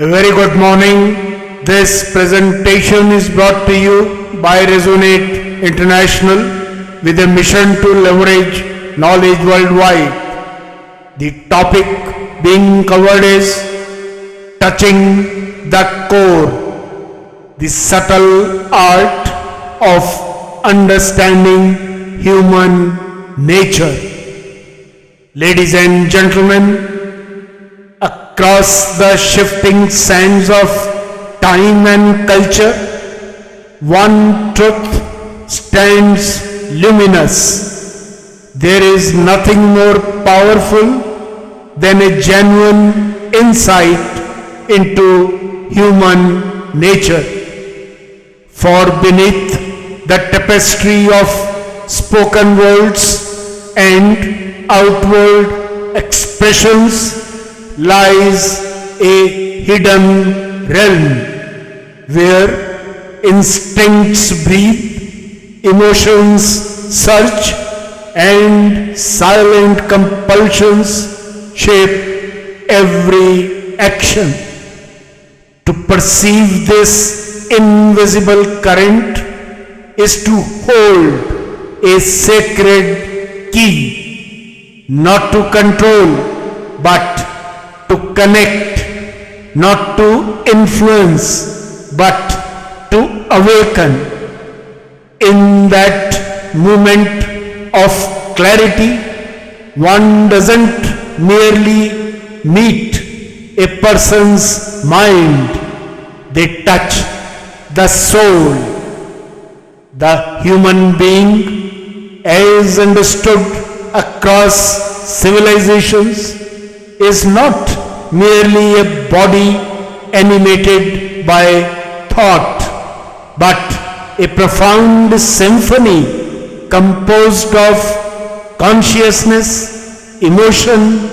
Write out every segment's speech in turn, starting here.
A very good morning. This presentation is brought to you by Resonate International with a mission to leverage knowledge worldwide. The topic being covered is touching the core, the subtle art of understanding human nature. Ladies and gentlemen, across the shifting sands of time and culture, one truth stands luminous. There is nothing more powerful than a genuine insight into human nature. For beneath the tapestry of spoken words and outward expressions lies a hidden realm where instincts breathe, emotions surge, and silent compulsions shape every action. To perceive this invisible current is to hold a sacred key, not to control, but to connect, not to influence, but to awaken. In that moment of clarity, one doesn't merely meet a person's mind, they touch the soul. The human being, as understood across civilizations, is not merely a body animated by thought, but a profound symphony composed of consciousness, emotion,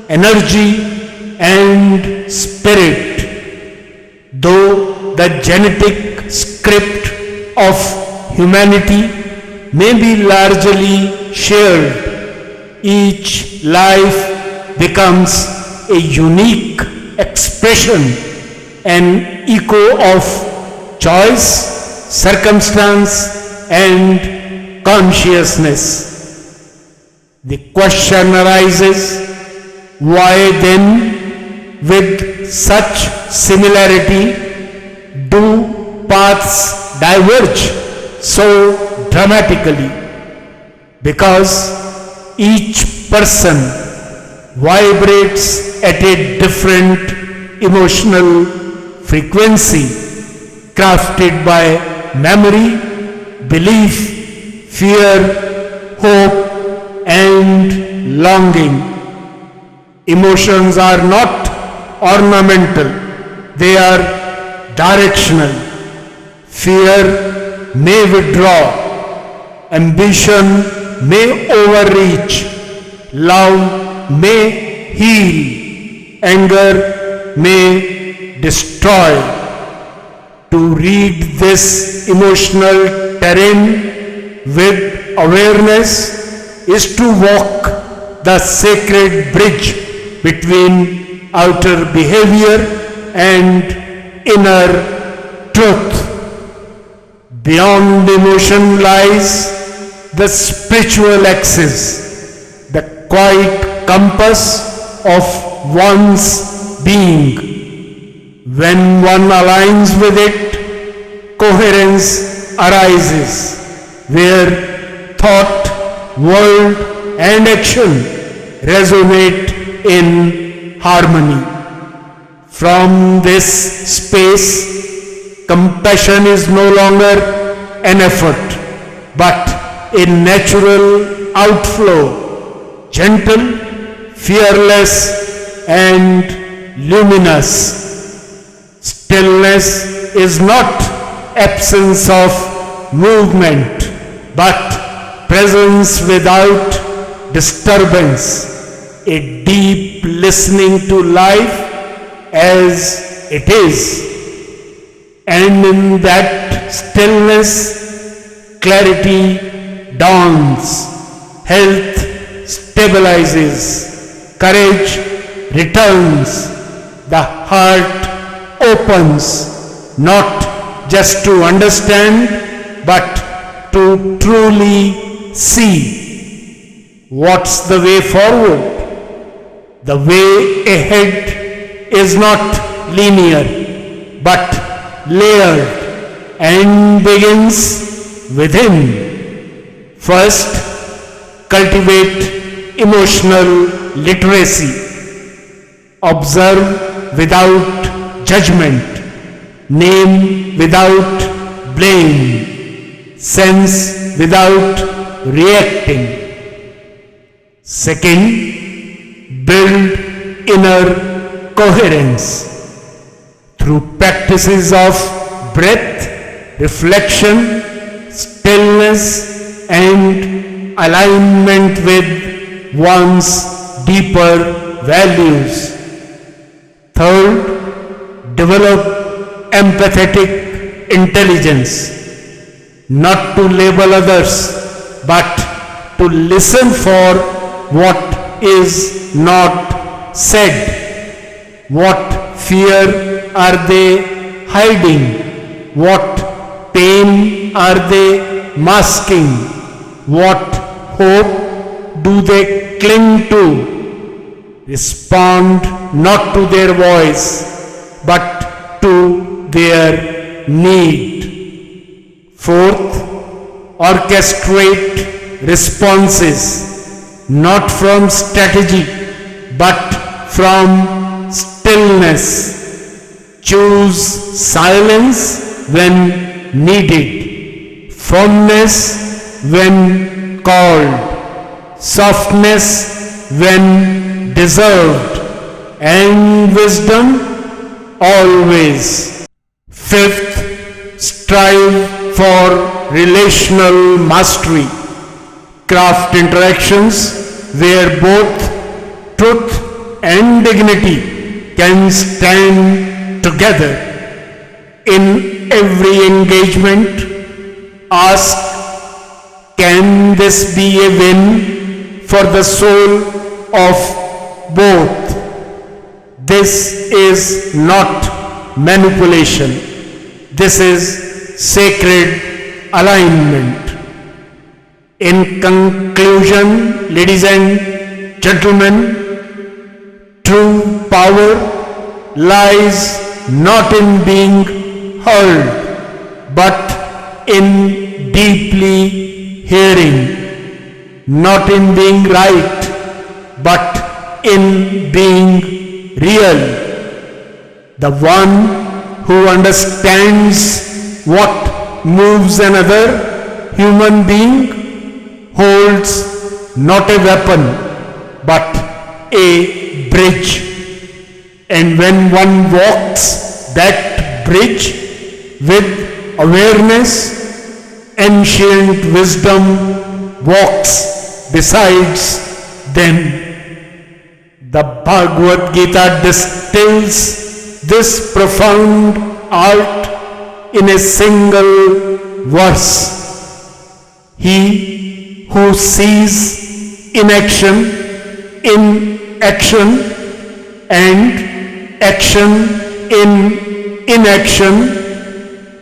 energy, and spirit. Though the genetic script of humanity may be largely shared, each life becomes a unique expression, an echo of choice, circumstance, and consciousness. The question arises, why then, with such similarity, do paths diverge so dramatically? Because each person vibrates at a different emotional frequency, crafted by memory, belief, fear, hope, and longing. Emotions are not ornamental, they are directional. Fear may withdraw, ambition may overreach, love may heal, anger may destroy. To read this emotional terrain with awareness is to walk the sacred bridge between outer behavior and inner truth. Beyond emotion lies the spiritual axis, the quiet compass of one's being. When one aligns with it, coherence arises, where thought, word, and action resonate in harmony. From this space, compassion is no longer an effort, but a natural outflow, gentle, fearless, and luminous. Stillness is not absence of movement, but presence without disturbance, a deep listening to life as it is. And in that stillness, clarity dawns, health stabilizes, courage returns, the heart opens not just to understand but to truly see. What's the way forward? The way ahead is not linear but layered and begins within. First, cultivate emotional literacy. Observe without judgment, name without blame, sense without reacting. Second, build inner coherence through practices of breath, reflection, stillness, and alignment with one's deeper values. Third, develop empathetic intelligence, not to label others, but to listen for what is not said. What fear are they hiding? What pain are they masking? What hope do they cling to? Respond not to their voice, but to their need. Fourth, orchestrate responses, not from strategy, but from stillness. Choose silence when needed, firmness when called, softness when deserved, and wisdom always. Fifth, strive for relational mastery. Craft interactions where both truth and dignity can stand together. In every engagement, ask, can this be a win for the soul of both? This is not manipulation. This is sacred alignment. In conclusion, ladies and gentlemen, true power lies not in being heard, but in deeply hearing, not in being right, but in being real. The one who understands what moves another human being holds not a weapon, but a bridge. And when one walks that bridge with awareness, ancient wisdom walks besides them. The Bhagavad Gita distills this profound art in a single verse. He who sees inaction in action and action in inaction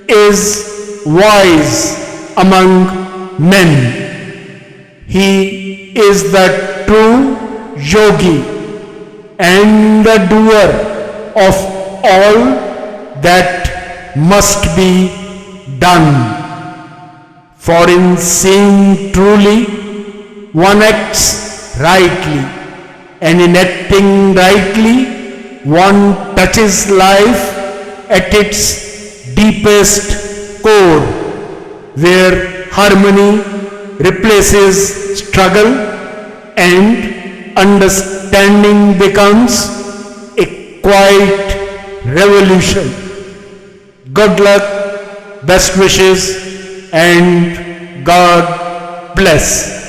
is wise among men. He is the true yogi and the doer of all that must be done. For in seeing truly, one acts rightly, and in acting rightly, one touches life at its deepest core, where harmony replaces struggle and understanding becomes a quiet revolution. Good luck, best wishes, and God bless.